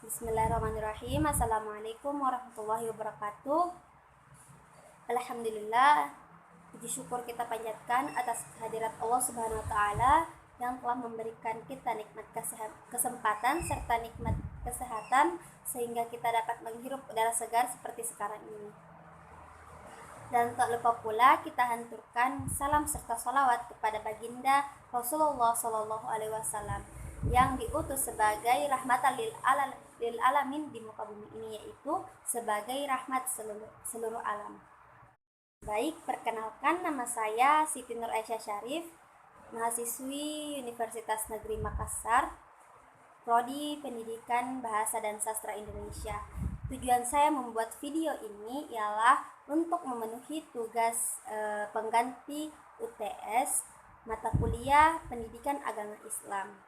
Bismillahirrahmanirrahim. Assalamualaikum warahmatullahi wabarakatuh. Alhamdulillah, puji syukur kita panjatkan atas kehadirat Allah Subhanahu wa taala yang telah memberikan kita nikmat kesempatan serta nikmat kesehatan sehingga kita dapat menghirup udara segar seperti sekarang ini. Dan tak lupa pula kita hanturkan salam serta salawat kepada baginda Rasulullah Shallallahu Alaihi Wasallam yang diutus sebagai rahmatan lil alamin di muka bumi ini, yaitu sebagai rahmat seluruh alam. Baik, perkenalkan, nama saya Siti Nur Aisyah Syarif, mahasiswi Universitas Negeri Makassar, Prodi Pendidikan Bahasa dan Sastra Indonesia. Tujuan saya membuat video ini ialah untuk memenuhi tugas pengganti UTS mata kuliah Pendidikan Agama Islam.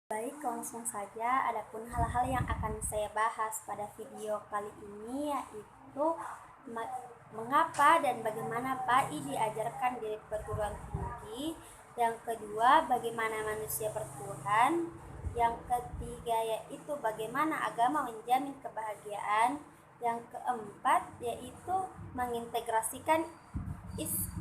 Baik, langsung saja. Adapun hal-hal yang akan saya bahas pada video kali ini yaitu mengapa dan bagaimana PAI diajarkan di perguruan tinggi. Yang kedua, bagaimana manusia bertuhan. Yang ketiga yaitu bagaimana agama menjamin kebahagiaan. Yang keempat yaitu mengintegrasikan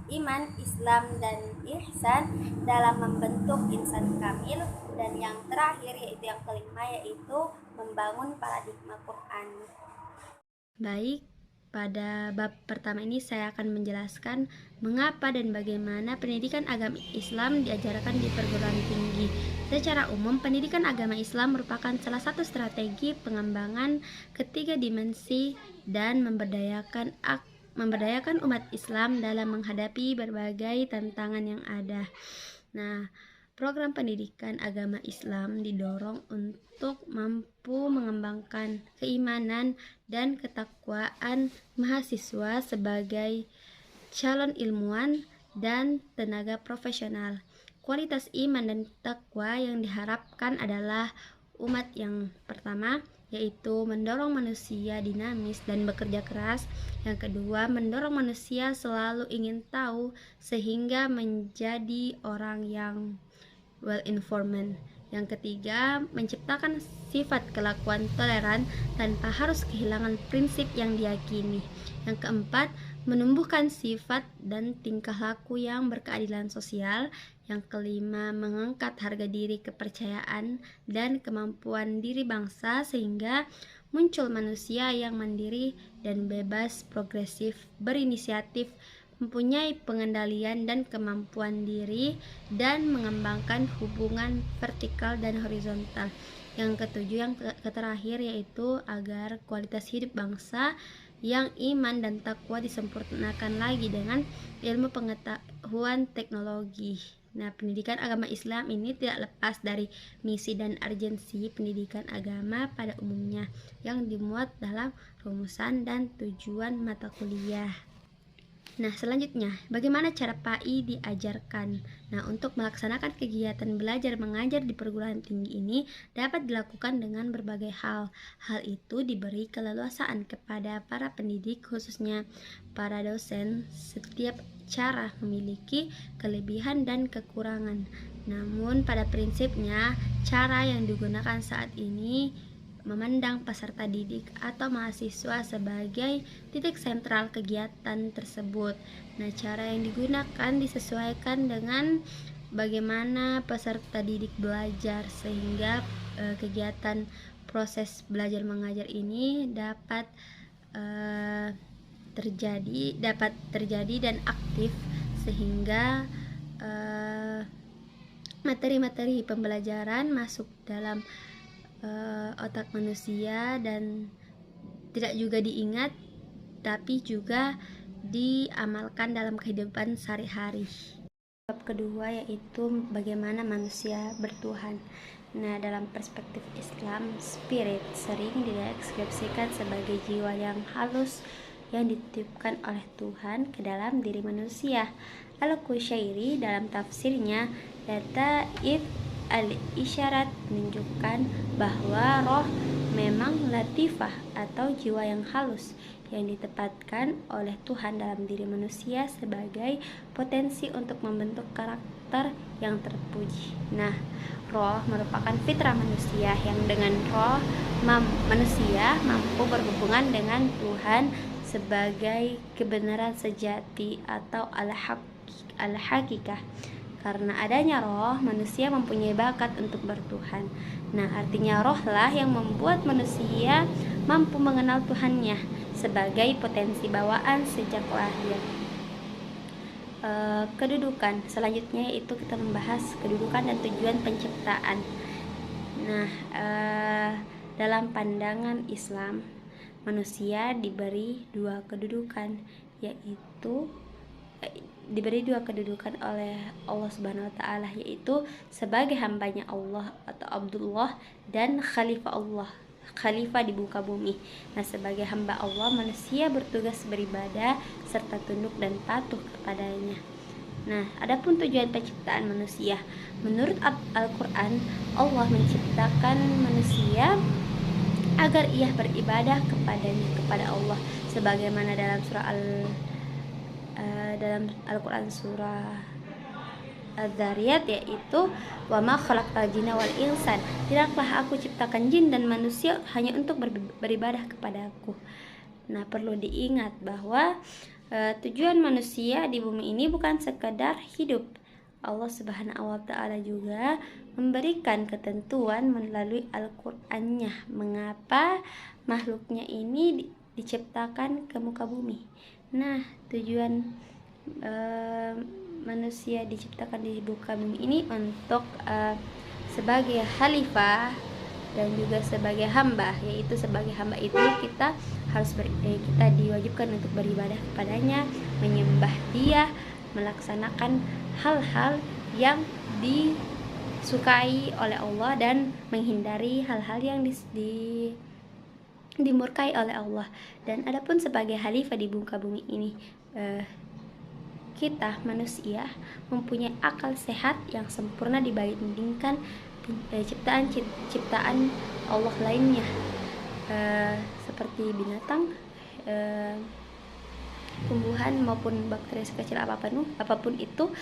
iman, Islam, dan ihsan dalam membentuk insan kamil. Dan yang terakhir yaitu yang kelima yaitu membangun paradigma Quran. Baik, pada bab pertama ini saya akan menjelaskan mengapa dan bagaimana pendidikan agama Islam diajarkan di perguruan tinggi. Secara umum, pendidikan agama Islam merupakan salah satu strategi pengembangan ketiga dimensi dan memberdayakan umat Islam dalam menghadapi berbagai tantangan yang ada. Nah, program pendidikan agama Islam didorong untuk mampu mengembangkan keimanan dan ketakwaan mahasiswa sebagai calon ilmuwan dan tenaga profesional. Kualitas iman dan takwa yang diharapkan adalah umat yang pertama, yaitu mendorong manusia dinamis dan bekerja keras. Yang kedua, mendorong manusia selalu ingin tahu sehingga menjadi orang yang well-informed. Yang ketiga, menciptakan sifat kelakuan toleran tanpa harus kehilangan prinsip yang diyakini. Yang keempat, menumbuhkan sifat dan tingkah laku yang berkeadilan sosial. Yang kelima, mengangkat harga diri, kepercayaan, dan kemampuan diri bangsa sehingga muncul manusia yang mandiri dan bebas, progresif, berinisiatif, mempunyai pengendalian dan kemampuan diri, dan mengembangkan hubungan vertikal dan horizontal. Yang ketujuh, yang terakhir yaitu agar kualitas hidup bangsa yang iman dan takwa disempurnakan lagi dengan ilmu pengetahuan teknologi. Nah, pendidikan agama Islam ini tidak lepas dari misi dan urgensi pendidikan agama pada umumnya yang dimuat dalam rumusan dan tujuan mata kuliah. Nah, selanjutnya, bagaimana cara PAI diajarkan? Nah, untuk melaksanakan kegiatan belajar mengajar di perguruan tinggi ini dapat dilakukan dengan berbagai hal. Hal itu diberi keleluasaan kepada para pendidik, khususnya para dosen. Setiap cara memiliki kelebihan dan kekurangan. Namun, pada prinsipnya, cara yang digunakan saat ini memandang peserta didik atau mahasiswa sebagai titik sentral kegiatan tersebut. Nah, cara yang digunakan disesuaikan dengan bagaimana peserta didik belajar sehingga kegiatan proses belajar mengajar ini dapat terjadi dan aktif sehingga materi-materi pembelajaran masuk dalam otak manusia dan tidak juga diingat tapi juga diamalkan dalam kehidupan sehari-hari. Bab kedua yaitu bagaimana manusia bertuhan. Nah, dalam perspektif Islam, spirit sering dideskripsikan sebagai jiwa yang halus yang dititipkan oleh Tuhan ke dalam diri manusia. Al-Qushairi dalam tafsirnya, data al-isyarat menunjukkan bahwa roh memang latifah atau jiwa yang halus yang ditempatkan oleh Tuhan dalam diri manusia sebagai potensi untuk membentuk karakter yang terpuji. Nah, roh merupakan fitrah manusia yang dengan roh manusia mampu berhubungan dengan Tuhan sebagai kebenaran sejati atau al-hakikah. Karena adanya roh, manusia mempunyai bakat untuk bertuhan. Nah, artinya roh lah yang membuat manusia mampu mengenal Tuhannya sebagai potensi bawaan sejak lahir. Kedudukan selanjutnya yaitu kita membahas kedudukan dan tujuan penciptaan. Nah, dalam pandangan Islam, manusia diberi dua kedudukan, yaitu diberi dua kedudukan oleh Allah Subhanahu wa taala, yaitu sebagai hambanya Allah atau Abdullah dan khalifah Allah, khalifah di muka bumi. Nah, sebagai hamba Allah, manusia bertugas beribadah serta tunduk dan patuh kepadanya. Nah, adapun tujuan penciptaan manusia, menurut Al-Qur'an, Allah menciptakan manusia agar ia beribadah kepada Allah, sebagaimana dalam dalam Al-Quran surah Az-Zariyat, yaitu wa ma khalaqtal jinna wal insan, tidaklah aku ciptakan jin dan manusia hanya untuk beribadah kepada aku. Nah, perlu diingat bahwa tujuan manusia di bumi ini bukan sekadar hidup. Allah Subhanahu wa taala juga memberikan ketentuan melalui Al-Qur'annya mengapa makhluknya ini diciptakan ke muka bumi. Nah, tujuan manusia diciptakan di muka bumi ini untuk sebagai khalifah dan juga sebagai hamba, yaitu sebagai hamba itu kita harus kita diwajibkan untuk beribadah kepadanya, menyembah Dia, melaksanakan hal-hal yang disukai oleh Allah dan menghindari hal-hal yang dimurkai oleh Allah. Dan adapun sebagai khalifah di muka bumi ini, kita manusia mempunyai akal sehat yang sempurna dibandingkan ciptaan Allah lainnya, seperti binatang, tumbuhan maupun bakteri sekecil apapun itu.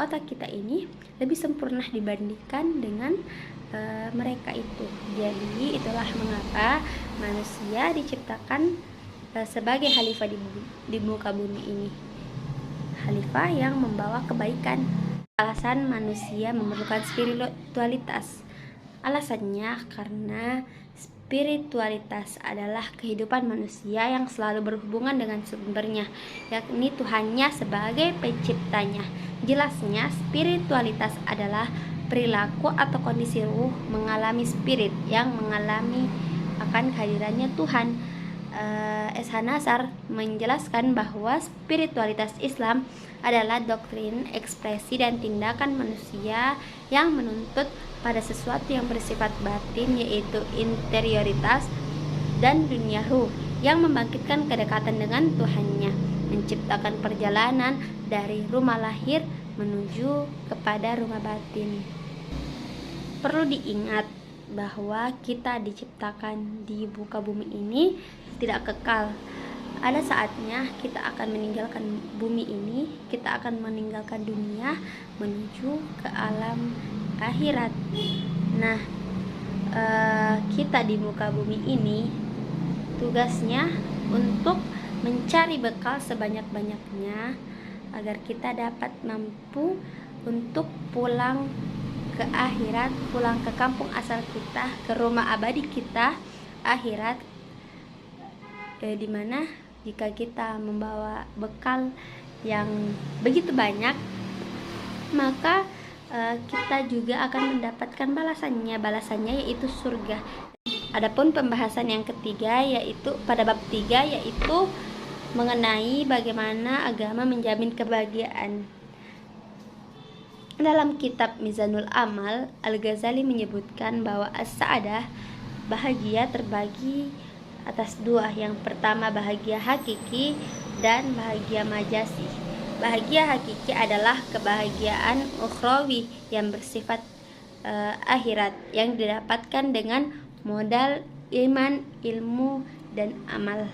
Otak kita ini lebih sempurna dibandingkan dengan mereka itu. Jadi itulah mengapa manusia diciptakan sebagai khalifah di muka bumi ini, khalifah yang membawa kebaikan. Alasan manusia memerlukan spiritualitas, alasannya karena spiritualitas adalah kehidupan manusia yang selalu berhubungan dengan sumbernya, yakni Tuhannya sebagai penciptanya. Jelasnya, spiritualitas adalah perilaku atau kondisi ruh mengalami spirit yang mengalami akan kehadirannya Tuhan. S.H. Nasar menjelaskan bahwa spiritualitas Islam adalah doktrin, ekspresi, dan tindakan manusia yang menuntut pada sesuatu yang bersifat batin, yaitu interioritas dan duniahu, yang membangkitkan kedekatan dengan Tuhannya, menciptakan perjalanan dari rumah lahir menuju kepada rumah batin. Perlu diingat bahwa kita diciptakan di muka bumi ini tidak kekal. Ada saatnya kita akan meninggalkan bumi ini, kita akan meninggalkan dunia menuju ke alam akhirat. Nah, kita di muka bumi ini tugasnya untuk mencari bekal sebanyak-banyaknya agar kita dapat mampu untuk pulang ke akhirat, pulang ke kampung asal kita, ke rumah abadi kita, akhirat, dimana jika kita membawa bekal yang begitu banyak, maka kita juga akan mendapatkan balasannya yaitu surga. Adapun pembahasan yang ketiga, yaitu pada bab 3, yaitu mengenai bagaimana agama menjamin kebahagiaan. Dalam kitab Mizanul Amal, Al-Ghazali menyebutkan bahwa as-sa'adah, bahagia, terbagi atas dua. Yang pertama bahagia hakiki dan bahagia majasi. Bahagia hakiki adalah kebahagiaan ukhrawi yang bersifat akhirat, yang didapatkan dengan modal iman, ilmu, dan amal.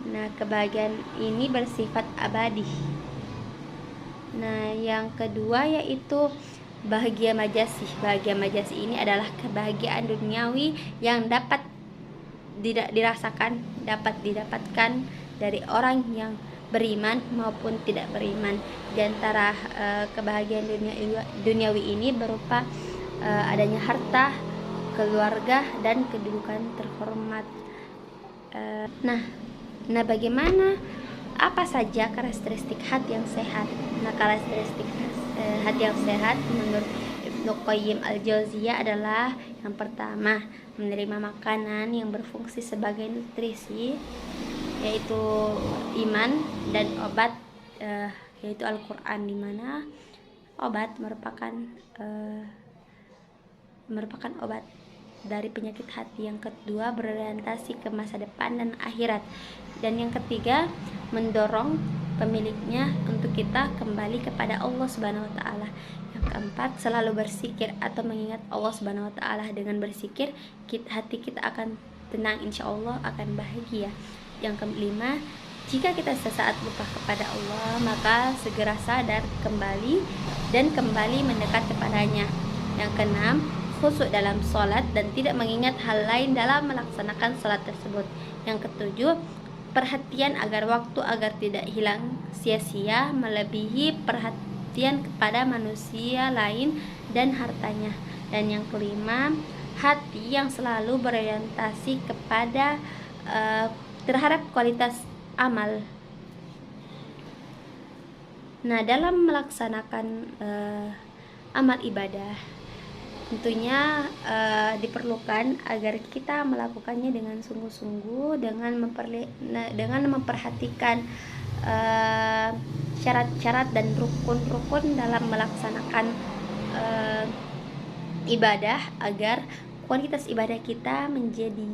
Nah, kebahagiaan ini bersifat abadi. Nah, yang kedua yaitu bahagia majasi. Bahagia majasi ini adalah kebahagiaan duniawi yang dapat dapat didapatkan dari orang yang beriman maupun tidak beriman. Di antara kebahagiaan duniawi ini berupa adanya harta, keluarga, dan kedudukan terhormat. Nah, bagaimana, apa saja karakteristik hati yang sehat? Nah, karakteristik hati yang sehat menurut Ibnu Qayyim al-Jauziyah adalah yang pertama, menerima makanan yang berfungsi sebagai nutrisi, yaitu iman, dan obat, yaitu Al-Quran, di mana obat merupakan obat dari penyakit hati. Yang kedua, berorientasi ke masa depan dan akhirat. Dan yang ketiga, mendorong pemiliknya untuk kita kembali kepada Allah Subhanahu wa taala. Yang keempat, selalu berzikir atau mengingat Allah Subhanahu wa taala. Dengan berzikir, hati kita akan tenang, insya Allah akan bahagia. Yang kelima, jika kita sesaat lupa kepada Allah, maka segera sadar kembali dan kembali mendekat kepadanya. Yang keenam, khusyuk dalam sholat dan tidak mengingat hal lain dalam melaksanakan sholat tersebut. Yang ketujuh, perhatian agar tidak hilang sia-sia, melebihi perhatian kepada manusia lain dan hartanya. Dan yang kelima, hati yang selalu berorientasi kepada terhadap kualitas amal. Nah, dalam melaksanakan amal ibadah, tentunya diperlukan agar kita melakukannya dengan sungguh-sungguh, dengan memperhatikan syarat-syarat dan rukun-rukun dalam melaksanakan ibadah, agar kualitas ibadah kita menjadi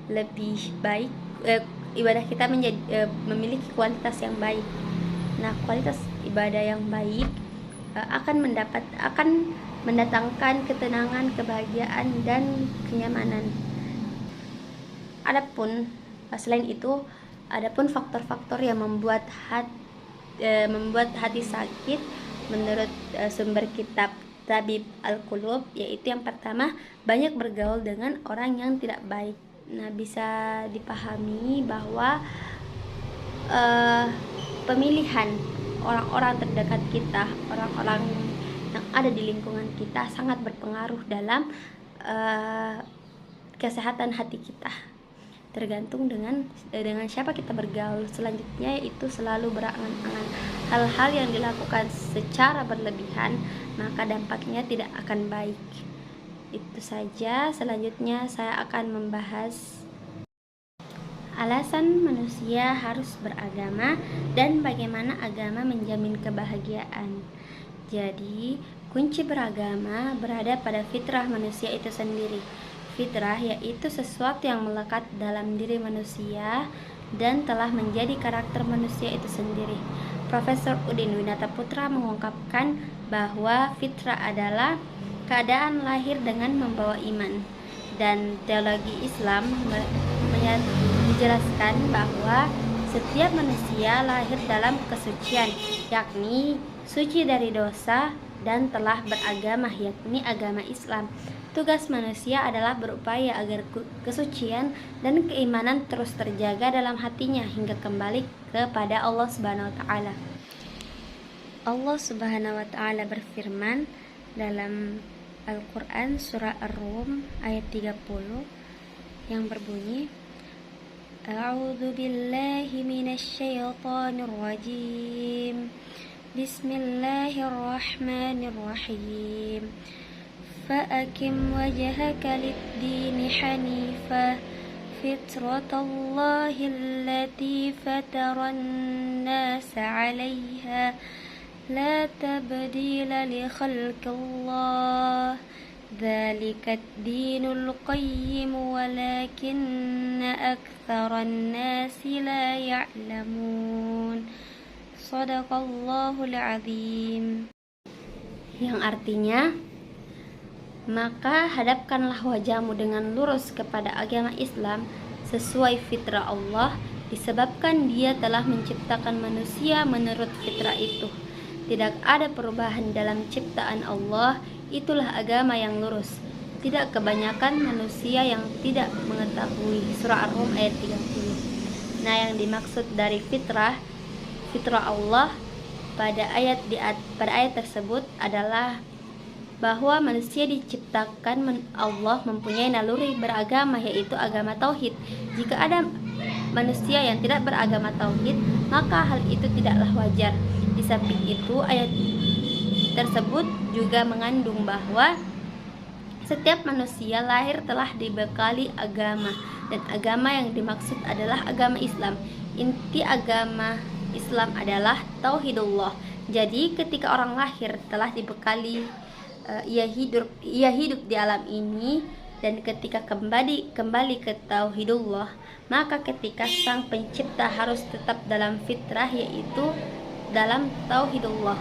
lebih baik, ibadah kita memiliki kualitas yang baik. Nah, kualitas ibadah yang baik akan mendatangkan ketenangan, kebahagiaan, dan kenyamanan. Selain itu, adapun faktor-faktor yang membuat hati sakit menurut sumber kitab Tabib Al-Qulub, yaitu yang pertama, banyak bergaul dengan orang yang tidak baik. Nah, bisa dipahami bahwa pemilihan orang-orang terdekat kita, orang-orang yang ada di lingkungan kita sangat berpengaruh dalam kesehatan hati kita. Tergantung dengan siapa kita bergaul. Selanjutnya yaitu selalu berangan-angan hal-hal yang dilakukan secara berlebihan, maka dampaknya tidak akan baik. Itu saja. Selanjutnya saya akan membahas alasan manusia harus beragama dan bagaimana agama menjamin kebahagiaan. Jadi, kunci beragama berada pada fitrah manusia itu sendiri. Fitrah yaitu sesuatu yang melekat dalam diri manusia dan telah menjadi karakter manusia itu sendiri. Profesor Udin Winataputra mengungkapkan bahwa fitrah adalah keadaan lahir dengan membawa iman. Dan teologi Islam menjelaskan bahwa setiap manusia lahir dalam kesucian, yakni suci dari dosa dan telah beragama, yakni agama Islam. Tugas manusia adalah berupaya agar kesucian dan keimanan terus terjaga dalam hatinya hingga kembali kepada Allah Subhanahu wa taala. Allah Subhanahu wa taala berfirman dalam Al-Quran surah Ar-Rum ayat 30 yang berbunyi, A'udzu billahi minasyaitonir rajim. Bismillahirrahmanirrahim. Fa'akim wajhaka lid-dini hanifah fitratallahi allati fataran nasa 'alaiha la tabdila li khalqillah dzalika ad-dinul qayyim walakinna aktsaran nasi la ya'lamun. Shadaqallahul azim. Yang artinya, maka hadapkanlah wajahmu dengan lurus kepada agama Islam sesuai fitrah Allah, disebabkan Dia telah menciptakan manusia menurut fitrah itu, tidak ada perubahan dalam ciptaan Allah, itulah agama yang lurus. Tidak kebanyakan manusia yang tidak mengetahui. Surah Ar-Rum ayat 30. Nah, yang dimaksud dari fitrah Allah pada ayat tersebut adalah bahwa manusia diciptakan Allah mempunyai naluri beragama, yaitu agama tauhid. Jika ada manusia yang tidak beragama tauhid, maka hal itu tidaklah wajar. Di samping itu, ayat tersebut juga mengandung bahwa setiap manusia lahir telah dibekali agama, dan agama yang dimaksud adalah agama Islam. Inti agama Islam adalah tauhidullah. Jadi ketika orang lahir telah dibekali ia hidup di alam ini, dan ketika kembali ke tauhidullah, maka ketika sang pencipta harus tetap dalam fitrah, yaitu dalam tauhidullah.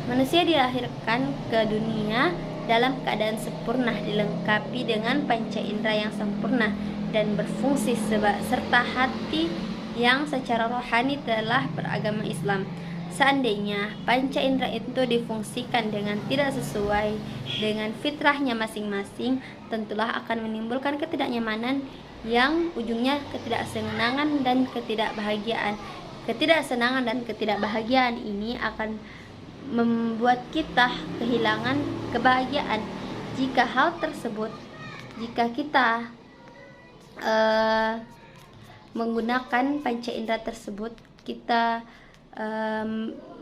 Manusia dilahirkan ke dunia dalam keadaan sempurna, dilengkapi dengan panca indera yang sempurna dan berfungsi serta hati yang secara rohani telah beragama Islam. Seandainya panca indera itu difungsikan dengan tidak sesuai dengan fitrahnya masing-masing, tentulah akan menimbulkan ketidaknyamanan yang ujungnya ketidaksenangan dan ketidakbahagiaan. Ketidaksenangan dan ketidakbahagiaan ini akan membuat kita kehilangan kebahagiaan. Jika kita menggunakan panca indera tersebut, kita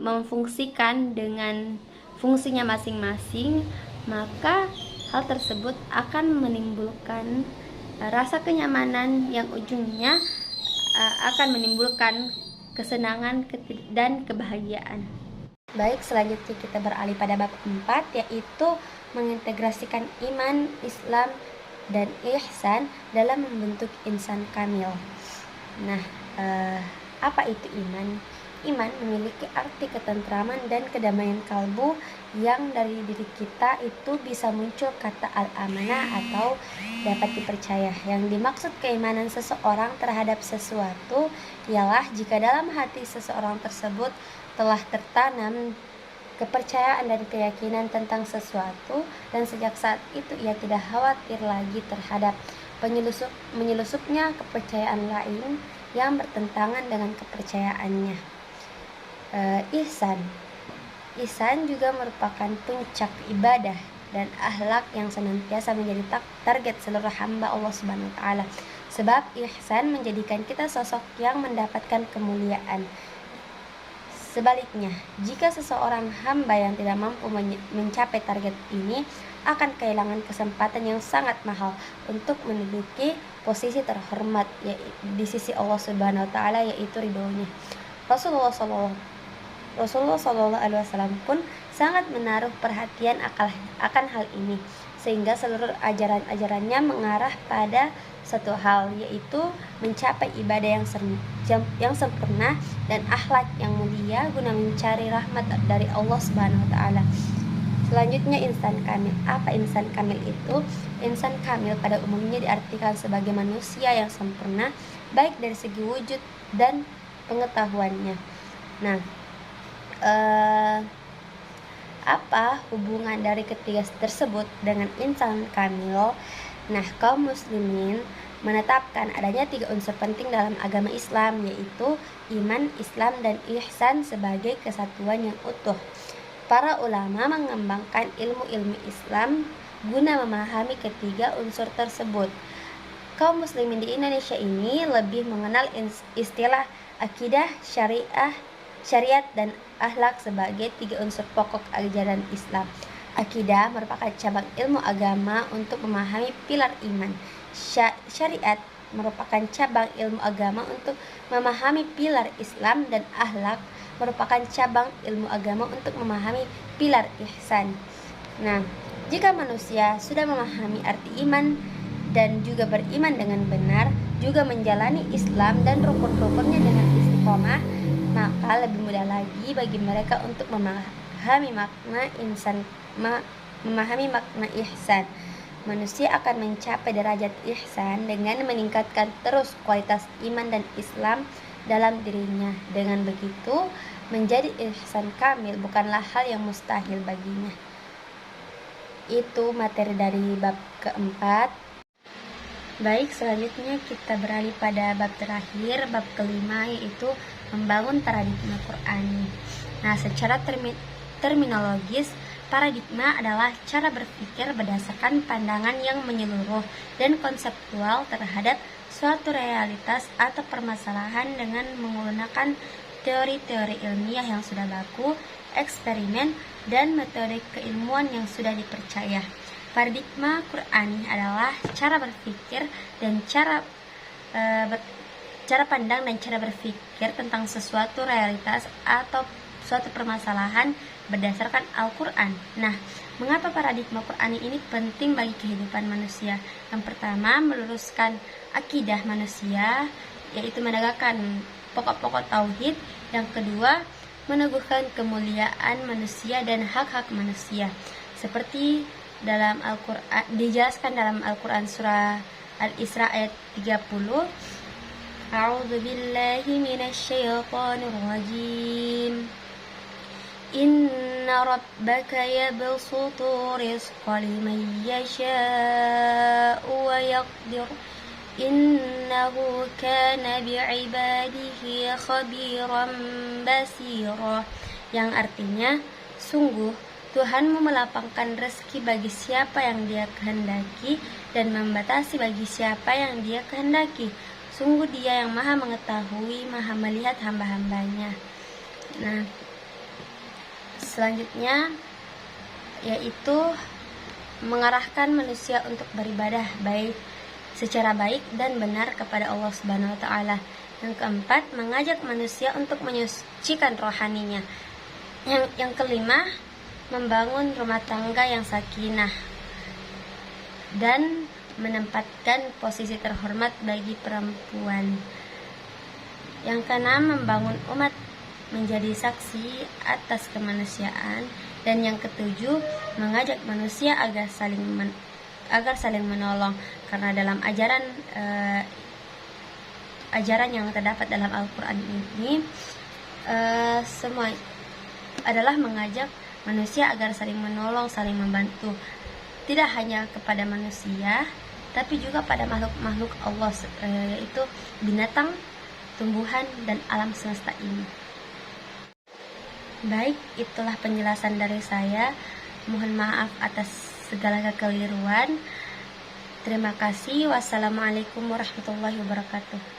memfungsikan dengan fungsinya masing-masing, maka hal tersebut akan menimbulkan rasa kenyamanan yang ujungnya akan menimbulkan kesenangan dan kebahagiaan. Baik, selanjutnya kita beralih pada bab 4, yaitu mengintegrasikan iman, Islam, dan ihsan dalam membentuk insan kamil. Nah, apa itu iman? Iman memiliki arti ketentraman dan kedamaian kalbu, yang dari diri kita itu bisa muncul kata al-amanah atau dapat dipercaya. Yang dimaksud keimanan seseorang terhadap sesuatu ialah jika dalam hati seseorang tersebut telah tertanam kepercayaan dan keyakinan tentang sesuatu, dan sejak saat itu ia tidak khawatir lagi terhadap menyelusupnya kepercayaan lain yang bertentangan dengan kepercayaannya. Ihsan juga merupakan puncak ibadah dan akhlak yang senantiasa menjadi target seluruh hamba Allah Subhanahu wa taala. Sebab ihsan menjadikan kita sosok yang mendapatkan kemuliaan. Sebaliknya, jika seseorang hamba yang tidak mampu mencapai target ini akan kehilangan kesempatan yang sangat mahal untuk menduduki posisi terhormat di sisi Allah Subhanahu wa taala, yaitu ridhonya. Rasulullah Shallallahu Alaihi Wasallam pun sangat menaruh perhatian akan hal ini, sehingga seluruh ajaran-ajarannya mengarah pada satu hal, yaitu mencapai ibadah yang sempurna dan akhlak yang mulia guna mencari rahmat dari Allah Subhanahu wa taala. Selanjutnya, insan kamil. Apa insan kamil itu? Insan kamil pada umumnya diartikan sebagai manusia yang sempurna, baik dari segi wujud dan pengetahuannya. Nah, apa hubungan dari ketiga tersebut dengan insan kamil? Nah, kaum muslimin menetapkan adanya 3 unsur penting dalam agama Islam, yaitu iman, Islam, dan ihsan sebagai kesatuan yang utuh. Para ulama mengembangkan ilmu-ilmu Islam guna memahami ketiga unsur tersebut. Kaum muslimin di Indonesia ini lebih mengenal istilah akidah, syariat, dan akhlak sebagai 3 unsur pokok ajaran Islam. Akidah merupakan cabang ilmu agama untuk memahami pilar iman. Syariat merupakan cabang ilmu agama untuk memahami pilar Islam, dan akhlak merupakan cabang ilmu agama untuk memahami pilar ihsan. Nah, jika manusia sudah memahami arti iman dan juga beriman dengan benar, juga menjalani Islam dan rukun-rukunnya dengan istiqomah, maka lebih mudah lagi bagi mereka untuk memahami makna ihsan. Manusia akan mencapai derajat ihsan dengan meningkatkan terus kualitas iman dan Islam dalam dirinya. Dengan begitu, menjadi ihsan kamil bukanlah hal yang mustahil baginya. Itu materi dari bab keempat. Baik, selanjutnya kita beralih pada bab terakhir, bab kelima, yaitu membangun paradigma Qur'ani. Nah, secara terminologis, paradigma adalah cara berpikir berdasarkan pandangan yang menyeluruh dan konseptual terhadap suatu realitas atau permasalahan dengan menggunakan teori-teori ilmiah yang sudah baku, eksperimen, dan metode keilmuan yang sudah dipercaya. Paradigma Qur'ani adalah cara berpikir dan cara pandang dan cara berpikir tentang sesuatu realitas atau suatu permasalahan berdasarkan Al-Quran. Nah, mengapa paradigma Qur'ani ini penting bagi kehidupan manusia? Yang pertama, meluruskan akidah manusia, yaitu menegakkan pokok-pokok tauhid. Yang kedua, meneguhkan kemuliaan manusia dan hak-hak manusia. Seperti dalam Al-Quran, dijelaskan dalam Al-Quran surah Al-Isra ayat 30. A'udzu billahi minasyaitonir rajim. Inna rabbaka yabsutu rizqa liman yasha'u wa yaqdir. Innahu kana bi'ibadihi khabiran basira. Yang artinya, sungguh Tuhanmu melapangkan rezeki bagi siapa yang Dia kehendaki dan membatasi bagi siapa yang Dia kehendaki. Sungguh Dia yang maha mengetahui, maha melihat hamba-hambanya. Nah, selanjutnya yaitu mengarahkan manusia untuk beribadah secara baik dan benar kepada Allah Subhanahu wa taala. Yang keempat, mengajak manusia untuk menyucikan rohaninya. Yang kelima, membangun rumah tangga yang sakinah dan menempatkan posisi terhormat bagi perempuan. Yang keenam, membangun umat menjadi saksi atas kemanusiaan. Dan yang ketujuh, mengajak manusia agar saling menolong, karena dalam ajaran yang terdapat dalam Al-Quran ini semua adalah mengajak manusia agar saling menolong, saling membantu, tidak hanya kepada manusia tapi juga pada makhluk-makhluk Allah, yaitu binatang, tumbuhan, dan alam semesta ini. Baik, itulah penjelasan dari saya. Mohon maaf atas segala kekeliruan. Terima kasih. Wassalamualaikum warahmatullahi wabarakatuh.